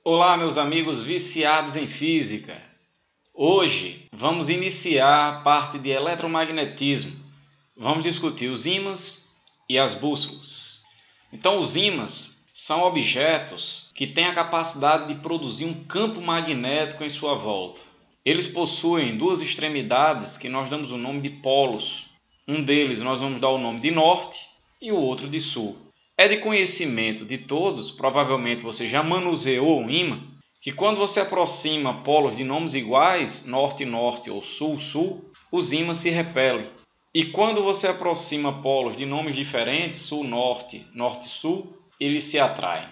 Olá, meus amigos viciados em física. Hoje vamos iniciar a parte de eletromagnetismo. Vamos discutir os ímãs e as bússolas. Então, os ímãs são objetos que têm a capacidade de produzir um campo magnético em sua volta. Eles possuem duas extremidades que nós damos o nome de polos. Um deles nós vamos dar o nome de norte e o outro de sul. É de conhecimento de todos, provavelmente você já manuseou um ímã, que quando você aproxima polos de nomes iguais, norte-norte ou sul-sul, os ímãs se repelem. E quando você aproxima polos de nomes diferentes, sul-norte, norte-sul, eles se atraem.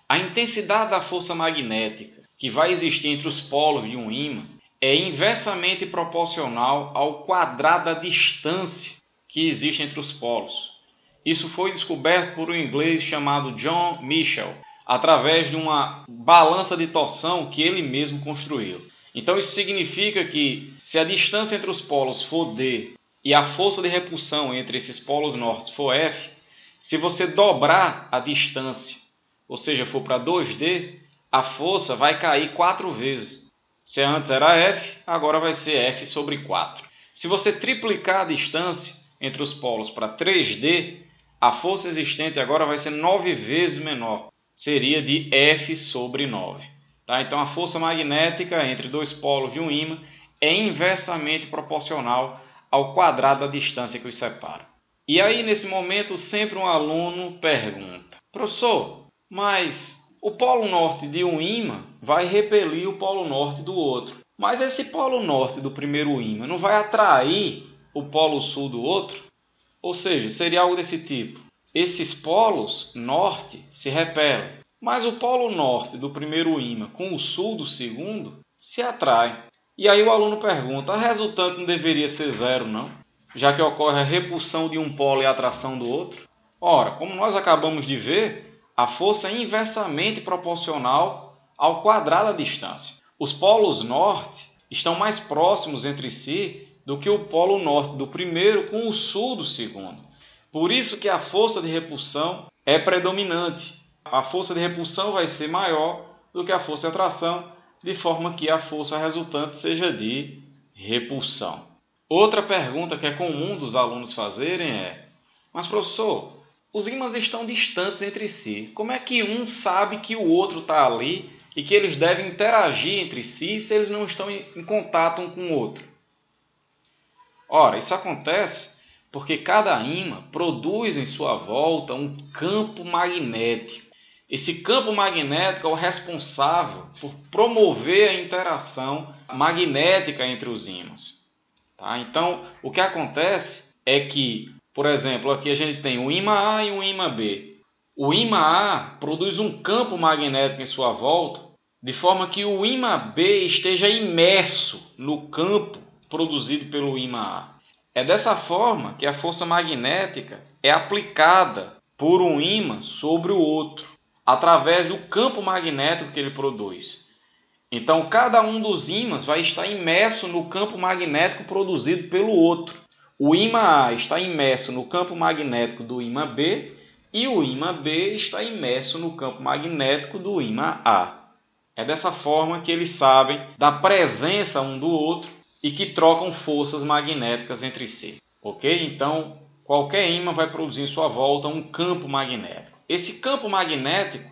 A intensidade da força magnética que vai existir entre os polos de um ímã é inversamente proporcional ao quadrado da distância que existe entre os polos. Isso foi descoberto por um inglês chamado John Michell, através de uma balança de torção que ele mesmo construiu. Então isso significa que se a distância entre os polos for d e a força de repulsão entre esses polos norte for F, se você dobrar a distância, ou seja, for para 2D, a força vai cair 4 vezes. Se antes era F, agora vai ser F sobre 4. Se você triplicar a distância entre os polos para 3D, a força existente agora vai ser 9 vezes menor. Seria de F sobre 9. Tá? Então a força magnética entre dois polos de um ímã é inversamente proporcional ao quadrado da distância que os separa. E aí nesse momento sempre um aluno pergunta: professor, mas o polo norte de um ímã vai repelir o polo norte do outro. Mas esse polo norte do primeiro ímã não vai atrair o polo sul do outro? Ou seja, seria algo desse tipo: esses polos norte se repelem, mas o polo norte do primeiro ímã com o sul do segundo se atraem. E aí o aluno pergunta: a resultante não deveria ser zero, não? Já que ocorre a repulsão de um polo e a atração do outro? Ora, como nós acabamos de ver, a força é inversamente proporcional ao quadrado da distância. Os polos norte estão mais próximos entre si do que o polo norte do primeiro com o sul do segundo. Por isso que a força de repulsão é predominante. A força de repulsão vai ser maior do que a força de atração, de forma que a força resultante seja de repulsão. Outra pergunta que é comum dos alunos fazerem é: mas professor, os ímãs estão distantes entre si. Como é que um sabe que o outro está ali e que eles devem interagir entre si se eles não estão em contato um com o outro? Ora, isso acontece porque cada ímã produz em sua volta um campo magnético. Esse campo magnético é o responsável por promover a interação magnética entre os ímãs. Tá? Então, o que acontece é que, por exemplo, aqui a gente tem um ímã A e um ímã B. O ímã A produz um campo magnético em sua volta, de forma que o ímã B esteja imerso no campo produzido pelo ímã A. É dessa forma que a força magnética é aplicada por um ímã sobre o outro, através do campo magnético que ele produz. Então, cada um dos ímãs vai estar imerso no campo magnético produzido pelo outro. O ímã A está imerso no campo magnético do ímã B e o ímã B está imerso no campo magnético do ímã A. É dessa forma que eles sabem da presença um do outro e que trocam forças magnéticas entre si. Ok? Então, qualquer ímã vai produzir em sua volta um campo magnético. Esse campo magnético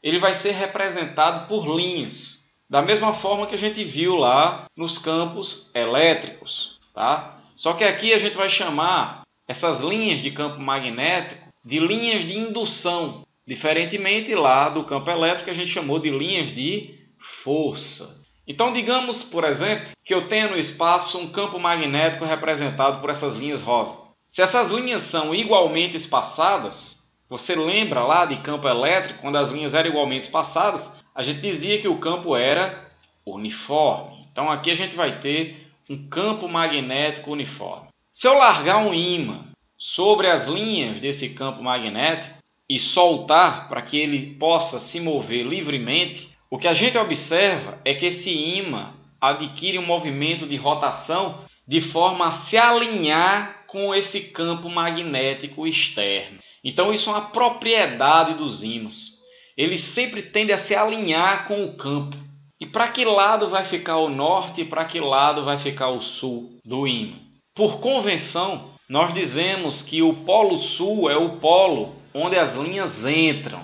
ele vai ser representado por linhas, da mesma forma que a gente viu lá nos campos elétricos. Tá? Só que aqui a gente vai chamar essas linhas de campo magnético de linhas de indução, diferentemente lá do campo elétrico que a gente chamou de linhas de força. Então, digamos, por exemplo, que eu tenha no espaço um campo magnético representado por essas linhas rosa. Se essas linhas são igualmente espaçadas, você lembra lá de campo elétrico, quando as linhas eram igualmente espaçadas, a gente dizia que o campo era uniforme. Então, aqui a gente vai ter um campo magnético uniforme. Se eu largar um ímã sobre as linhas desse campo magnético e soltar para que ele possa se mover livremente, o que a gente observa é que esse ímã adquire um movimento de rotação de forma a se alinhar com esse campo magnético externo. Então isso é uma propriedade dos ímãs. ele sempre tende a se alinhar com o campo. E para que lado vai ficar o norte e para que lado vai ficar o sul do ímã? Por convenção, nós dizemos que o polo sul é o polo onde as linhas entram.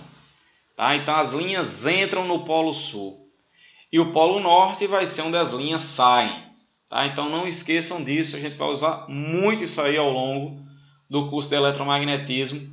Tá? Então as linhas entram no polo sul. E o polo norte vai ser onde as linhas saem. Tá? Então não esqueçam disso, a gente vai usar muito isso aí ao longo do curso de eletromagnetismo.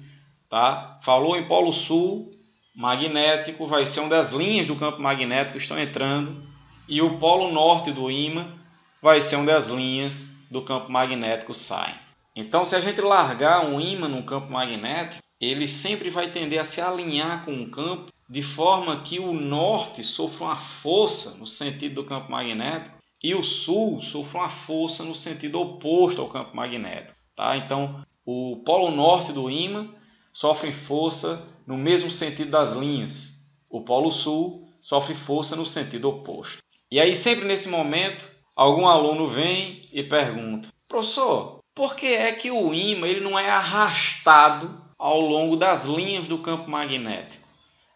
Tá? Falou em polo sul, magnético vai ser onde as linhas do campo magnético estão entrando. E o polo norte do ímã vai ser onde as linhas do campo magnético saem. Então se a gente largar um ímã no campo magnético, ele sempre vai tender a se alinhar com o campo, de forma que o norte sofra uma força no sentido do campo magnético e o sul sofra uma força no sentido oposto ao campo magnético. Tá? Então, o polo norte do ímã sofre força no mesmo sentido das linhas. O polo sul sofre força no sentido oposto. E aí, sempre nesse momento, algum aluno vem e pergunta: professor, por que é que o ímã ele não é arrastado ao longo das linhas do campo magnético?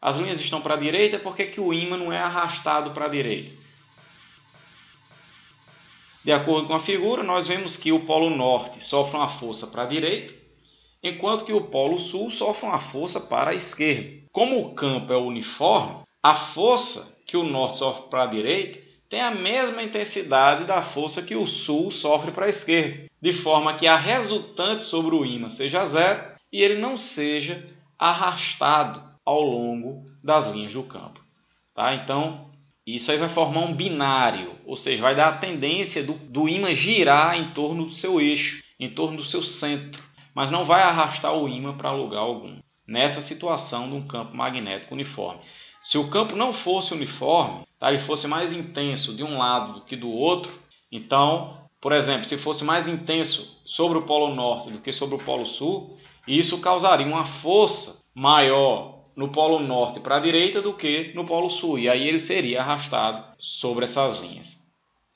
As linhas estão para a direita, por que o ímã não é arrastado para a direita? De acordo com a figura, nós vemos que o polo norte sofre uma força para a direita, enquanto que o polo sul sofre uma força para a esquerda. Como o campo é uniforme, a força que o norte sofre para a direita tem a mesma intensidade da força que o sul sofre para a esquerda, de forma que a resultante sobre o ímã seja zero e ele não seja arrastado ao longo das linhas do campo. Tá? Então, isso aí vai formar um binário, ou seja, vai dar a tendência do ímã girar em torno do seu eixo, em torno do seu centro, mas não vai arrastar o ímã para lugar algum, nessa situação de um campo magnético uniforme. Se o campo não fosse uniforme, tá, ele fosse mais intenso de um lado do que do outro, então, por exemplo, se fosse mais intenso sobre o polo norte do que sobre o polo sul, isso causaria uma força maior no polo norte para a direita do que no polo sul, e aí ele seria arrastado sobre essas linhas.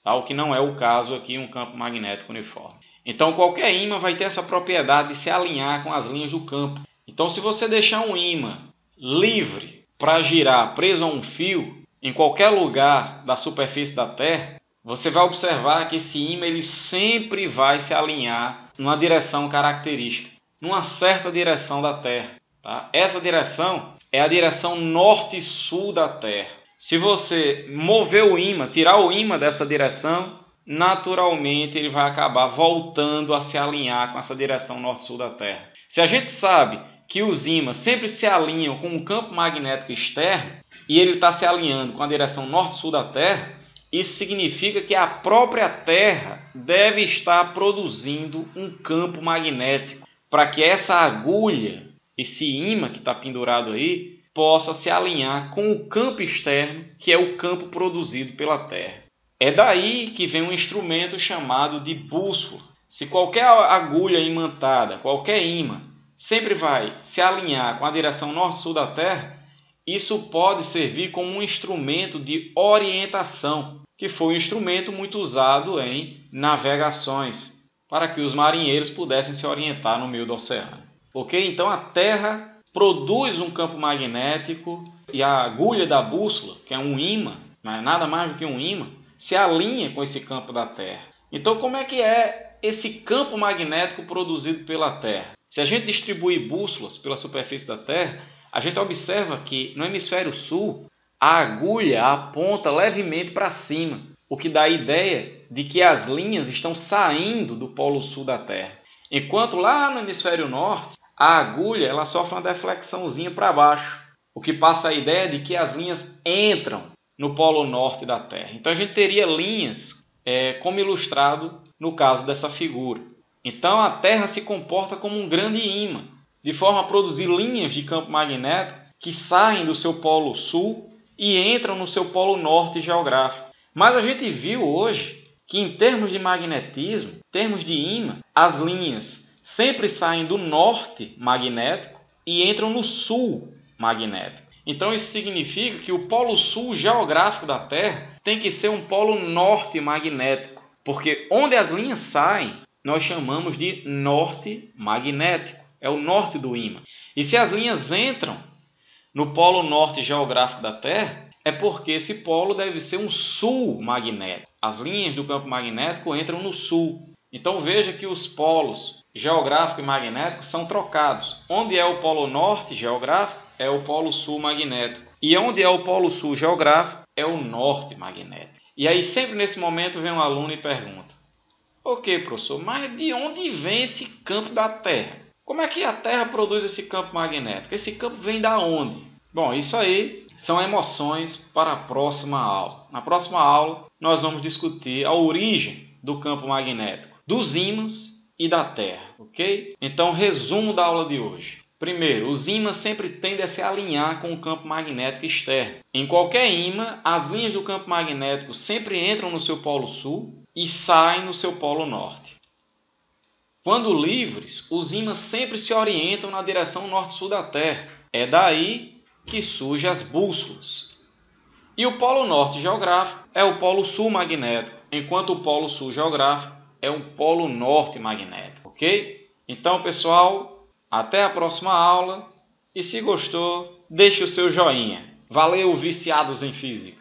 Tá? O que não é o caso aqui em um campo magnético uniforme. Então qualquer ímã vai ter essa propriedade de se alinhar com as linhas do campo. Então se você deixar um ímã livre para girar preso a um fio em qualquer lugar da superfície da Terra, você vai observar que esse ímã ele sempre vai se alinhar numa direção característica, numa certa direção da Terra. Tá? Essa direção é a direção norte-sul da Terra. Se você mover o ímã, tirar o ímã dessa direção, naturalmente ele vai acabar voltando a se alinhar com essa direção norte-sul da Terra. Se a gente sabe que os ímãs sempre se alinham com o campo magnético externo e ele está se alinhando com a direção norte-sul da Terra, isso significa que a própria Terra deve estar produzindo um campo magnético para que essa agulha, esse ímã que está pendurado aí, possa se alinhar com o campo externo, que é o campo produzido pela Terra. É daí que vem um instrumento chamado de bússola. Se qualquer agulha imantada, qualquer ímã, sempre vai se alinhar com a direção norte-sul da Terra, isso pode servir como um instrumento de orientação, que foi um instrumento muito usado em navegações, para que os marinheiros pudessem se orientar no meio do oceano. Ok? Então a Terra produz um campo magnético e a agulha da bússola, que é um ímã, mas nada mais do que um ímã, se alinha com esse campo da Terra. Então como é que é esse campo magnético produzido pela Terra? Se a gente distribuir bússolas pela superfície da Terra, a gente observa que no hemisfério sul a agulha aponta levemente para cima, o que dá a ideia de que as linhas estão saindo do polo sul da Terra. Enquanto lá no hemisfério norte, a agulha ela sofre uma deflexãozinha para baixo, o que passa a ideia de que as linhas entram no polo norte da Terra. Então a gente teria linhas, como ilustrado no caso dessa figura. Então a Terra se comporta como um grande ímã, de forma a produzir linhas de campo magnético que saem do seu polo sul e entram no seu polo norte geográfico. Mas a gente viu hoje que em termos de magnetismo, em termos de ímã, as linhas sempre saem do norte magnético e entram no sul magnético. Então isso significa que o polo sul geográfico da Terra tem que ser um polo norte magnético, porque onde as linhas saem, nós chamamos de norte magnético, é o norte do ímã. E se as linhas entram no polo norte geográfico da Terra, é porque esse polo deve ser um sul magnético. As linhas do campo magnético entram no sul. Então veja que os polos geográfico e magnético são trocados. Onde é o polo norte geográfico é o polo sul magnético. E onde é o polo sul geográfico é o norte magnético. E aí sempre nesse momento vem um aluno e pergunta: ok, professor, mas de onde vem esse campo da Terra? Como é que a Terra produz esse campo magnético? Esse campo vem da onde? Bom, isso aí são emoções para a próxima aula. Na próxima aula nós vamos discutir a origem do campo magnético, dos ímãs e da Terra, ok? Então, resumo da aula de hoje. Primeiro, os ímãs sempre tendem a se alinhar com o campo magnético externo. Em qualquer ímã, as linhas do campo magnético sempre entram no seu polo sul e saem no seu polo norte. Quando livres, os ímãs sempre se orientam na direção norte-sul da Terra. É daí que surgem as bússolas. E o polo norte geográfico é o polo sul magnético, enquanto o polo sul geográfico é um polo norte magnético, ok? Então, pessoal, até a próxima aula e se gostou, deixe o seu joinha. Valeu, viciados em física!